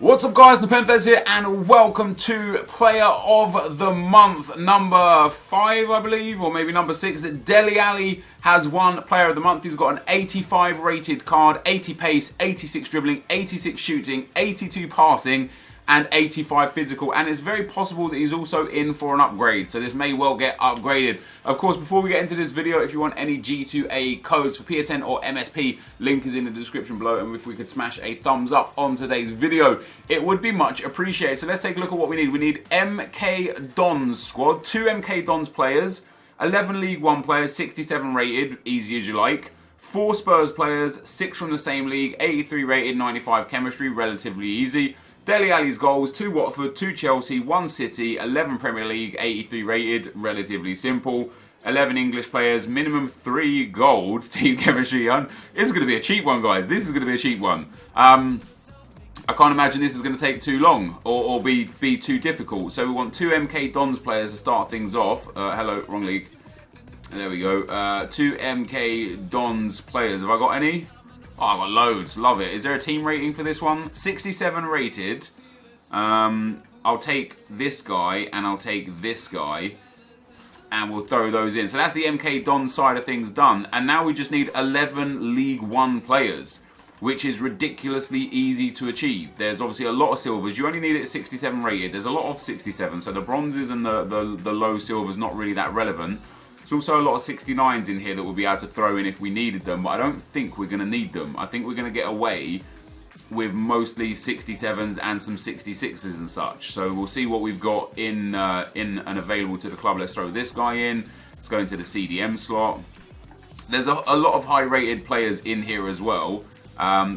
What's up guys, NepentheZ here and welcome to Player of the Month number 5 I believe, or maybe number 6. Deli Alli has won Player of the Month. He's got an 85 rated card, 80 pace, 86 dribbling, 86 shooting, 82 passing and 85 physical, and it's very possible that he's also in for an upgrade, so this may well get upgraded. Of course, before we get into this video, if you want any G2A codes for PSN or MSP, link is in the description below, and if we could smash a thumbs up on today's video, it would be much appreciated. So let's take a look at what we need. We need MK Dons squad, 2 MK Dons players, 11 League 1 players, 67 rated, easy as you like, 4 Spurs players, 6 from the same league, 83 rated, 95 chemistry, relatively easy. Deli Alli's goals, 2 Watford, 2 Chelsea, 1 City, 11 Premier League, 83 rated, relatively simple. 11 English players, minimum 3 gold, team chemistry on. This is going to be a cheap one, guys. This is going to be a cheap one. I can't imagine this is going to take too long or be too difficult. So we want 2 MK Dons players to start things off. Hello, wrong league. There we go. 2 MK Dons players. Have I got any? Oh, I've got loads. Love it. Is there a team rating for this one? 67 rated. I'll take this guy and I'll take this guy. And we'll throw those in. So that's the MK Don side of things done. And now we just need 11 League 1 players, which is ridiculously easy to achieve. There's obviously a lot of silvers. You only need it at 67 rated. There's a lot of 67. So the bronzes and the low silvers not really that relevant. There's also a lot of 69s in here that we'll be able to throw in if we needed them, but I don't think we're going to need them. I think we're going to get away with mostly 67s and some 66s and such. So we'll see what we've got in and available to the club. Let's throw this guy in. Let's go into the CDM slot. There's a lot of high-rated players in here as well.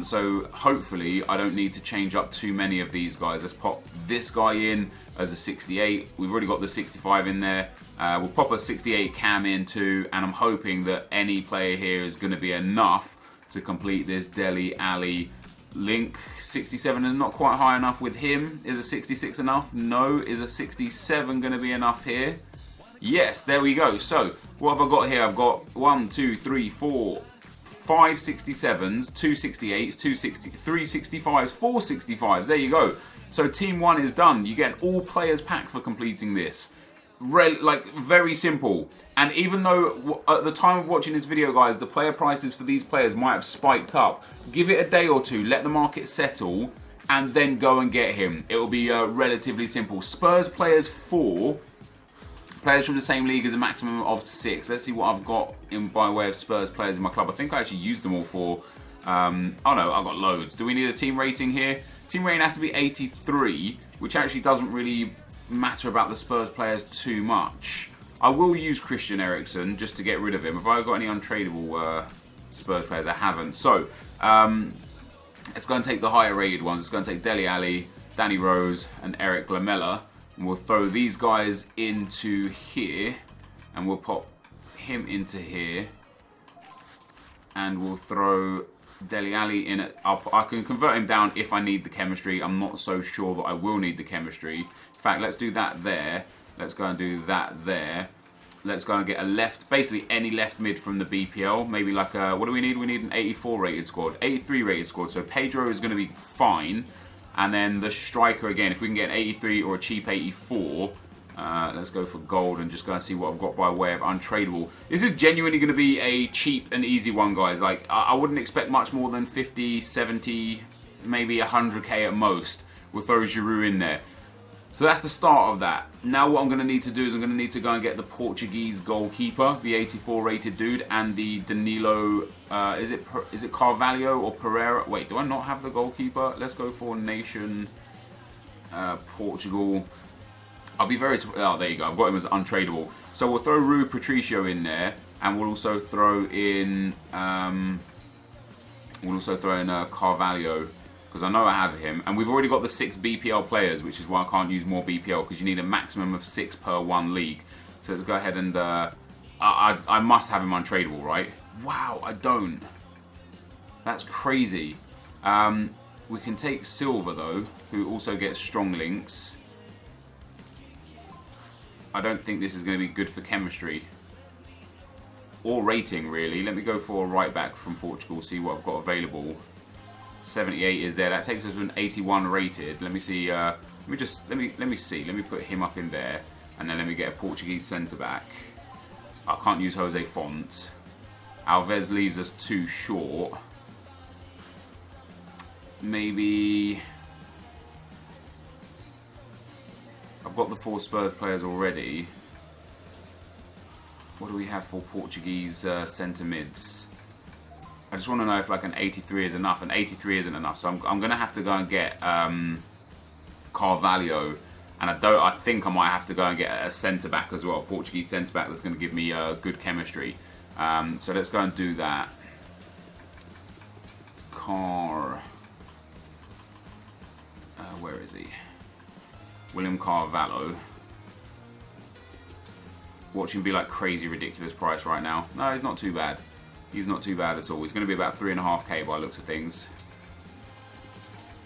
So hopefully I don't need to change up too many of these guys. Let's pop this guy in as a 68. We've already got the 65 in there. We'll pop a 68 cam in too, and I'm hoping that any player here is going to be enough to complete this Deli Alli link. 67 is not quite high enough with him. Is a 66 enough? No. Is a 67 going to be enough here? Yes, there we go. So what have I got here? I've got 1, 2, 3, 4, 5 67s, 2 68s, 2 60, 3 65s, 4 65s. There you go. So team 1 is done. You get an all players pack for completing this. Like, very simple. And even though at the time of watching this video, guys, the player prices for these players might have spiked up, give it a day or two, let the market settle, and then go and get him. It will be relatively simple. Spurs players 4. Players from the same league is a maximum of 6. Let's see what I've got in by way of Spurs players in my club. I think I actually used them all for... oh no, I've got loads. Do we need a team rating here? Team rating has to be 83, which actually doesn't really matter about the Spurs players too much. I will use Christian Eriksen just to get rid of him. Have I got any untradeable Spurs players? I haven't. So, let's go and take the higher rated ones. Let's go and take Deli Alli, Danny Rose and Eric Lamela. And we'll throw these guys into here. And we'll pop him into here. And we'll throw Deli Alli in it. I can convert him down if I need the chemistry. I'm not so sure that I will need the chemistry. In fact, let's do that there. Let's go and do that there. Let's go and get a left, basically any left mid from the BPL. Maybe like a, what do we need? We need an 84 rated squad, 83 rated squad. So Pedro is going to be fine. And then the striker again, if we can get an 83 or a cheap 84, let's go for gold and just go and see what I've got by way of untradeable. This is genuinely going to be a cheap and easy one, guys. Like, I wouldn't expect much more than 50, 70, maybe 100k at most. We'll throw Giroud in there. So that's the start of that. Now what I'm going to need to do is I'm going to need to go and get the Portuguese goalkeeper, the 84 rated dude, and the Danilo, is it Carvalho or Pereira? Wait, do I not have the goalkeeper? Let's go for Nation Portugal. I'll be very, oh there you go, I've got him as untradeable. So we'll throw Rui Patricio in there, and we'll also throw in, Carvalho. Because I know I have him, and we've already got the 6 BPL players, which is why I can't use more BPL, because you need a maximum of 6 per 1 league. So let's go ahead and I must have him untradeable, right? Wow, I don't. That's crazy. We can take Silver though, who also gets strong links. I don't think this is going to be good for chemistry or rating, really. Let me go for a right back from Portugal, see what I've got available. 78 is there. That takes us to an 81 rated. Let me see. Let me see. Let me put him up in there, and then let me get a Portuguese centre back. I can't use Jose Font. Alves leaves us too short. Maybe I've got the 4 Spurs players already. What do we have for Portuguese centre mids? I just want to know if like an 83 is enough. An 83 isn't enough, so I'm going to have to go and get Carvalho, and I think I might have to go and get a centre back as well, a Portuguese centre back that's going to give me good chemistry. So let's go and do that. Where is he? William Carvalho. Watch him be like crazy ridiculous price right now. No, he's not too bad. He's not too bad at all. He's going to be about 3.5k by the looks of things.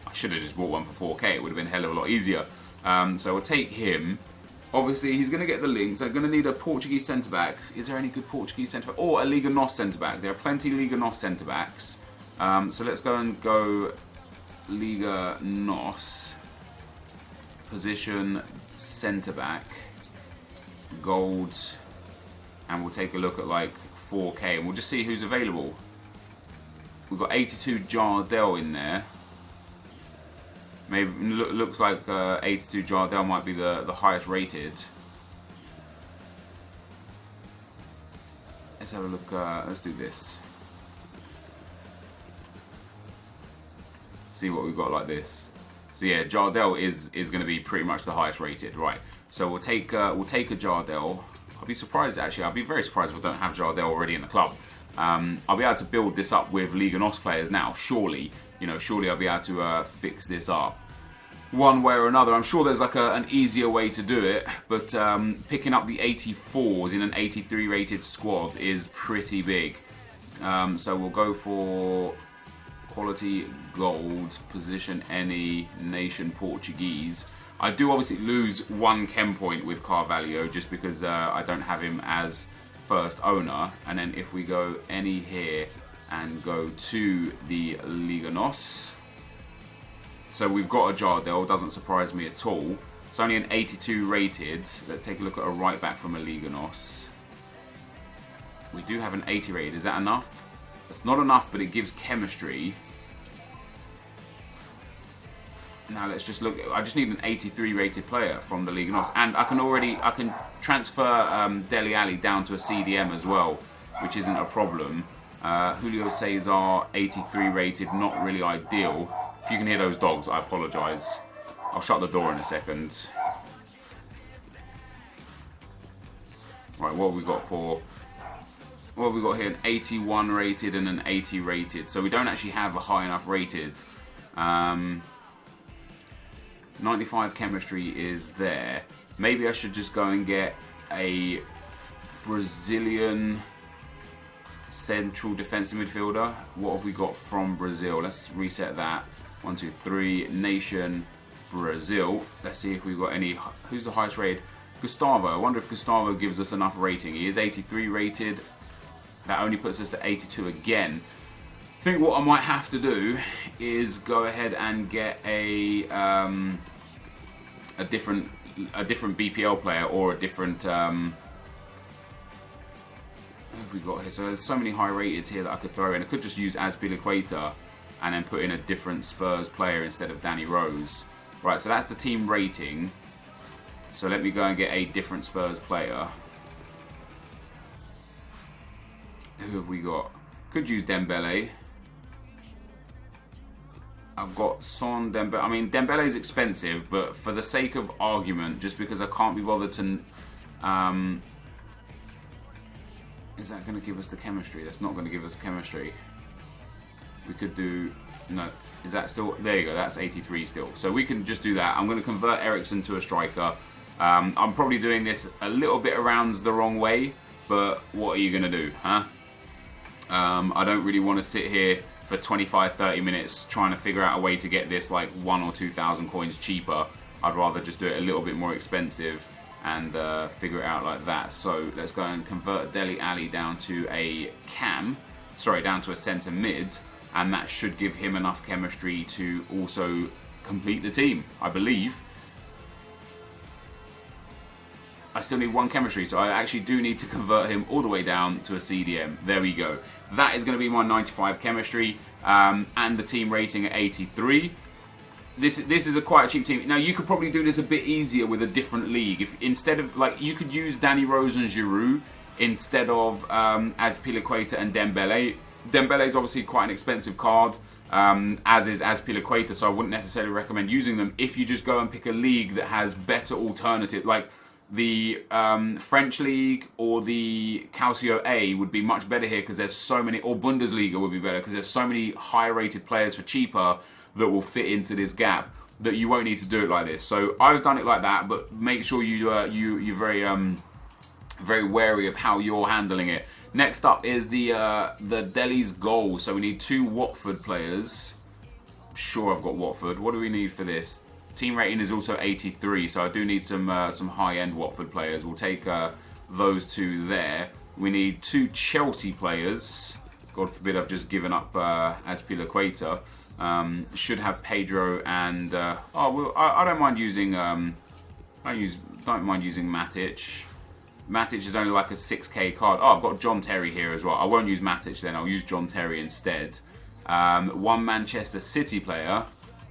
I should have just bought one for 4k. It would have been a hell of a lot easier. So we'll take him. Obviously, he's going to get the links. I'm going to need a Portuguese centre-back. Is there any good Portuguese centre-back? Or a Liga NOS centre-back. There are plenty Liga NOS centre-backs. So let's go and go Liga NOS. Position centre-back. Gold. And we'll take a look at like 4k. And we'll just see who's available. We've got 82 Jardel in there. Maybe looks like 82 Jardel might be the highest rated. Let's have a look. Let's do this. See what we've got like this. So yeah, Jardel is going to be pretty much the highest rated, right? So we'll take a Jardel. I'll be surprised actually. I'll be very surprised if I don't have Jardel already in the club. I'll be able to build this up with Liga NOS players now. Surely, surely I'll be able to fix this up one way or another. I'm sure there's like an easier way to do it, but picking up the 84s in an 83 rated squad is pretty big. So we'll go for quality gold, position any, nation Portuguese. I do obviously lose 1 chem point with Carvalho just because I don't have him as first owner. And then if we go any here and go to the Liga NOS, so we've got a Jardel, doesn't surprise me at all. It's only an 82 rated. Let's take a look at a right back from a Liga NOS. We do have an 80 rated. Is that enough? That's not enough, but it gives chemistry. Now let's just look. I just need an 83 rated player from the Liga NOS, and I can transfer Deli Alli down to a CDM as well, which isn't a problem. Julio Cesar 83 rated, not really ideal. If you can hear those dogs, I apologise. I'll shut the door in a second. Right, what have we got for? What have we got here? An 81 rated and an 80 rated. So we don't actually have a high enough rated. 95 chemistry is there. Maybe I should just go and get a Brazilian central defensive midfielder. What have we got from Brazil? Let's reset that. 1, 2, 3. Nation Brazil. Let's see if we've got any. Who's the highest rated? Gustavo. I wonder if Gustavo gives us enough rating. He is 83 rated. That only puts us to 82 again. I think what I might have to do is go ahead and get a different BPL player or a different. What have we got here? So there's so many high rateds here that I could throw in. I could just use Azpilicueta and then put in a different Spurs player instead of Danny Rose. Right, so that's the team rating. So let me go and get a different Spurs player. Who have we got? Could use Dembele. I've got Son, Dembele. I mean, Dembele is expensive, but for the sake of argument, just because I can't be bothered to... is that going to give us the chemistry? That's not going to give us the chemistry. We could do... No. Is that still... There you go. That's 83 still. So we can just do that. I'm going to convert Eriksen to a striker. I'm probably doing this a little bit around the wrong way, but what are you going to do, huh? I don't really want to sit here for 25-30 minutes trying to figure out a way to get this like 1,000 or 2,000 coins cheaper. I'd rather just do it a little bit more expensive and figure it out like that. So let's go and convert Deli Alli down to a cam. Sorry, down to a centre mid. and that should give him enough chemistry to also complete the team, I believe. I still need 1 chemistry, so I actually do need to convert him all the way down to a CDM. There we go. That is going to be my 95 chemistry, and the team rating at 83. This is a quite a cheap team. Now, you could probably do this a bit easier with a different league. If instead of, like, you could use Danny Rose and Giroud instead of Azpilicueta and Dembele. Dembele is obviously quite an expensive card, as is Azpilicueta, so I wouldn't necessarily recommend using them. If you just go and pick a league that has better alternatives, like the French league or the Calcio A would be much better here because there's so many, or Bundesliga would be better because there's so many higher rated players for cheaper that will fit into this gap that you won't need to do it like this. So I've done it like that, but make sure you're very wary of how you're handling it. Next up is the Deli's goal. So we need 2 Watford players. Sure, I've got Watford. What do we need for this? Team rating is also 83, so I do need some high-end Watford players. We'll take those 2 there. We need 2 Chelsea players. God forbid I've just given up Azpilicueta. Should have Pedro and I don't mind using don't mind using Matic. Matic is only like a 6k card. Oh, I've got John Terry here as well. I won't use Matic then. I'll use John Terry instead. 1 Manchester City player.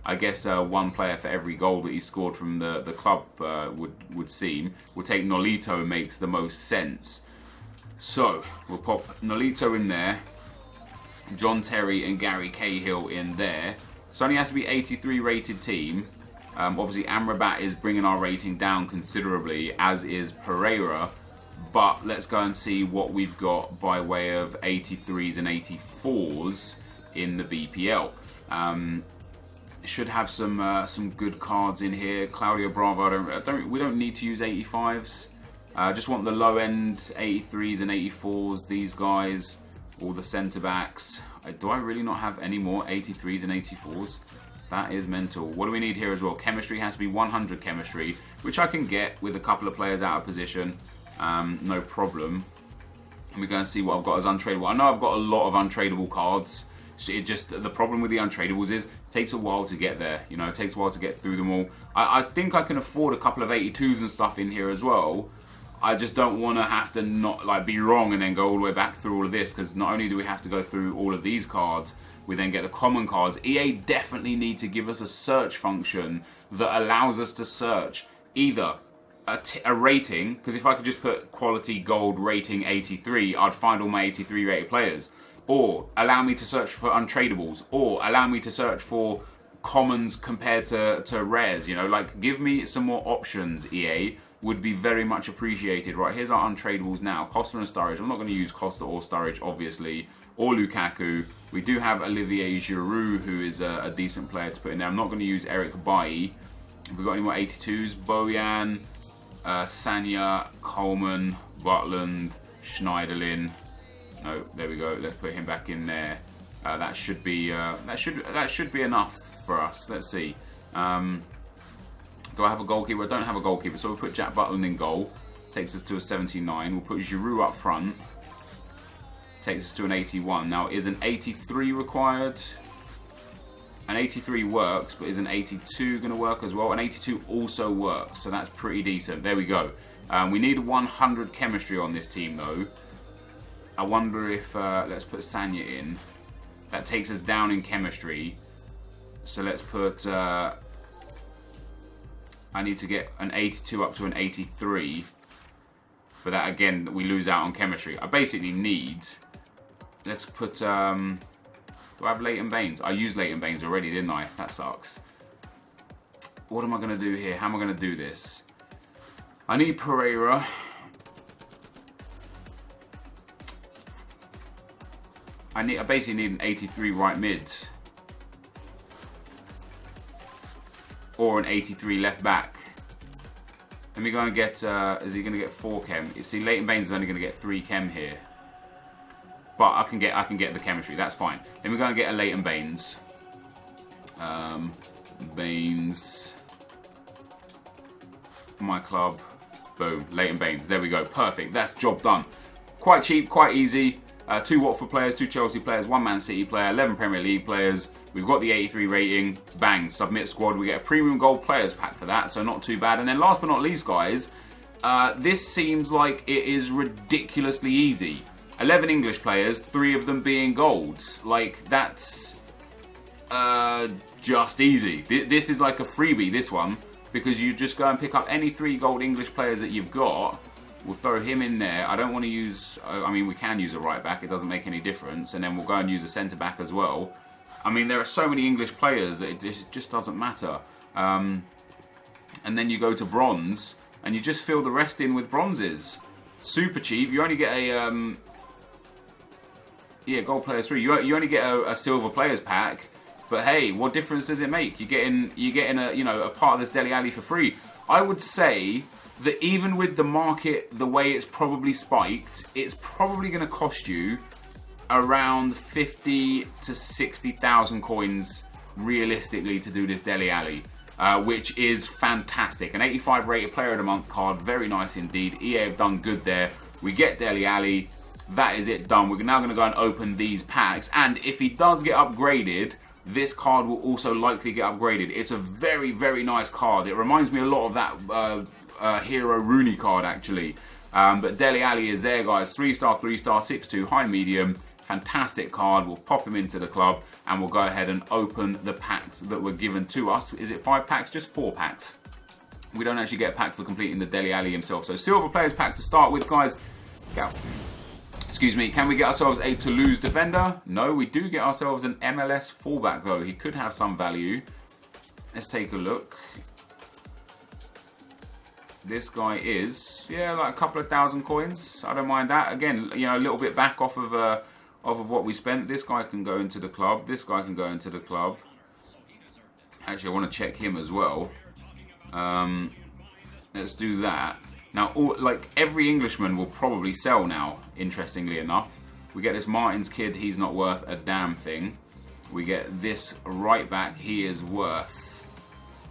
I guess 1 player for every goal that he scored from the club would seem. We'll take Nolito, makes the most sense. So we'll pop Nolito in there. John Terry and Gary Cahill in there. So only has to be 83 rated team. Obviously Amrabat is bringing our rating down considerably, as is Pereira. But let's go and see what we've got by way of 83s and 84s in the BPL. Should have some good cards in here. Claudio Bravo, we don't need to use 85s. Just want the low end 83s and 84s. These guys. All the centre backs. Do I really not have any more 83s and 84s? That is mental. What do we need here as well? Chemistry has to be 100 chemistry, which I can get with a couple of players out of position. No problem. And we're going to see what I've got as untradeable. I know I've got a lot of untradeable cards. The problem with the untradables is it takes a while to get there. You know, it takes a while to get through them all. I think I can afford a couple of 82s and stuff in here as well. I just don't want to have to not be wrong and then go all the way back through all of this, because not only do we have to go through all of these cards, we then get the common cards. EA definitely need to give us a search function that allows us to search either a rating, because if I could just put quality gold rating 83, I'd find all my 83 rated players, or allow me to search for untradables, or allow me to search for commons compared to rares. You know, like, give me some more options, EA. Would be very much appreciated. Right, here's our untradables now. Costa and Sturridge. I'm not going to use Costa or Sturridge, obviously, or Lukaku. We do have Olivier Giroud, who is a decent player to put in there. I'm not going to use Eric Bailly. Have we got any more 82s? Bojan, Sanya, Coleman, Butland, Schneiderlin. No, there we go. Let's put him back in there. That should be enough for us. Let's see. Do I have a goalkeeper? I don't have a goalkeeper, so we'll put Jack Butland in goal. Takes us to a 79. We'll put Giroud up front. Takes us to an 81. Now, is an 83 required? An 83 works, but is an 82 going to work as well? An 82 also works, so that's pretty decent. There we go. We need 100 chemistry on this team, though. I wonder if... let's put Sanya in. That takes us down in chemistry. So let's put... I need to get an 82 up to an 83. But that, again, we lose out on chemistry. I basically need... Let's put... do I have Leighton Baines? I used Leighton Baines already, didn't I? That sucks. What am I going to do here? How am I going to do this? I need Pereira. I basically need an 83 right mid. Or an 83 left back. Let me go and get, is he going to get 4 chem? You see, Leighton Baines is only going to get 3 chem here. But I can get the chemistry, that's fine. Let me go and get a Leighton Baines. Baines. My club. Boom, Leighton Baines. There we go, perfect. That's job done. Quite cheap, quite easy. 2 Watford players, 2 Chelsea players, 1 Man City player, 11 Premier League players. We've got the 83 rating. Bang, submit squad. We get a premium gold players pack for that, so not too bad. And then last but not least, guys, this seems like it is ridiculously easy. 11 English players, 3 of them being golds. Like, that's just easy. This is like a freebie, this one, because you just go and pick up any 3 gold English players that you've got. We'll throw him in there. I don't want to use, I mean, we can use a right back. It doesn't make any difference. And then we'll go and use a centre back as well. I mean, there are so many English players that it just doesn't matter. And then you go to bronze, and you just fill the rest in with bronzes. Super cheap. You only get a gold players 3. You only get a silver players pack. But hey, what difference does it make? You're getting a part of this Deli Alli for free. I would say that even with the market the way it's probably spiked, it's probably going to cost you around 50 to 60,000 coins realistically to do this Deli Alli, which is fantastic. An 85 rated player of the month card, very nice indeed. EA have done good there. We get Deli Alli. That is it, done. We're now going to go and open these packs, and if he does get upgraded, this card will also likely get upgraded. It's a very, very nice card. It reminds me a lot of that Hero Rooney card, actually. But Deli Alli is there, guys. 3-star, 3-star, 6-2, high, medium. Fantastic card. We'll pop him into the club, and we'll go ahead and open the packs that were given to us. Is it 5 packs? Just 4 packs. We don't actually get a pack for completing the Deli Alli himself. So silver players pack to start with, guys. Go. Excuse me, can we get ourselves a Toulouse defender? No, we do get ourselves an MLS fullback though. He could have some value. Let's take a look. This guy is, yeah, like a couple of thousand coins. I don't mind that. Again, you know, a little bit back off of what we spent. This guy can go into the club. This guy can go into the club. Actually, I want to check him as well. Let's do that. Now, like every Englishman will probably sell now, interestingly enough. We get this Martins kid, he's not worth a damn thing. We get this right back, he is worth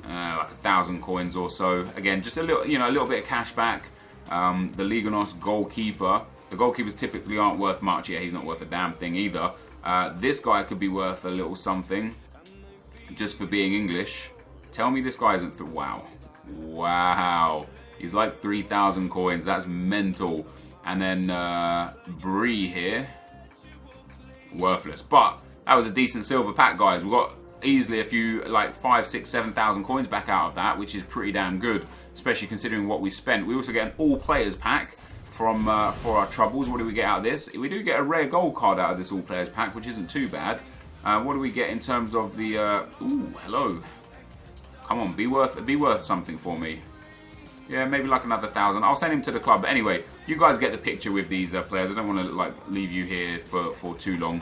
like 1,000 coins or so. Again, just a little, a little bit of cash back. The Liganos goalkeeper. The goalkeepers typically aren't worth much. Yeah, he's not worth a damn thing either. This guy could be worth a little something just for being English. Tell me this guy isn't, wow. Wow. He's like 3,000 coins. That's mental. And then Bree here. Worthless. But that was a decent silver pack, guys. We got easily a few, like 5, 6, 7,000 coins back out of that, which is pretty damn good, especially considering what we spent. We also get an all players pack from for our troubles. What do we get out of this? We do get a rare gold card out of this all players pack, which isn't too bad. What do we get in terms of the? Ooh, hello. Come on, be worth something for me. Yeah, maybe like another 1,000. I'll send him to the club. But anyway, you guys get the picture with these players. I don't want to like leave you here for too long.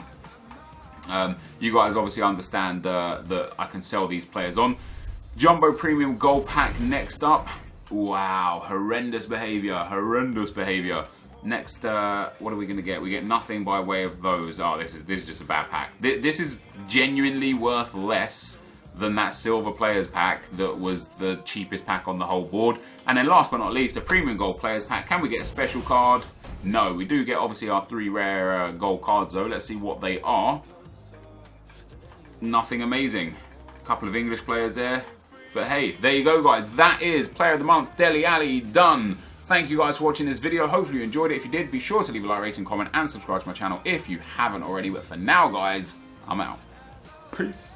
You guys obviously understand that I can sell these players on. Jumbo Premium Gold Pack next up. Wow, horrendous behaviour. Horrendous behaviour. Next, what are we going to get? We get nothing by way of those. Oh, this is just a bad pack. This is genuinely worth less than that silver players pack that was the cheapest pack on the whole board. And then last but not least, a premium gold players pack. Can we get a special card? No, we do get obviously our 3 rare gold cards though. Let's see what they are. Nothing amazing. A couple of English players there. But hey, there you go, guys. That is Player of the Month, Deli Alli, done. Thank you guys for watching this video. Hopefully you enjoyed it. If you did, be sure to leave a like, rating, comment, and subscribe to my channel if you haven't already. But for now, guys, I'm out. Peace.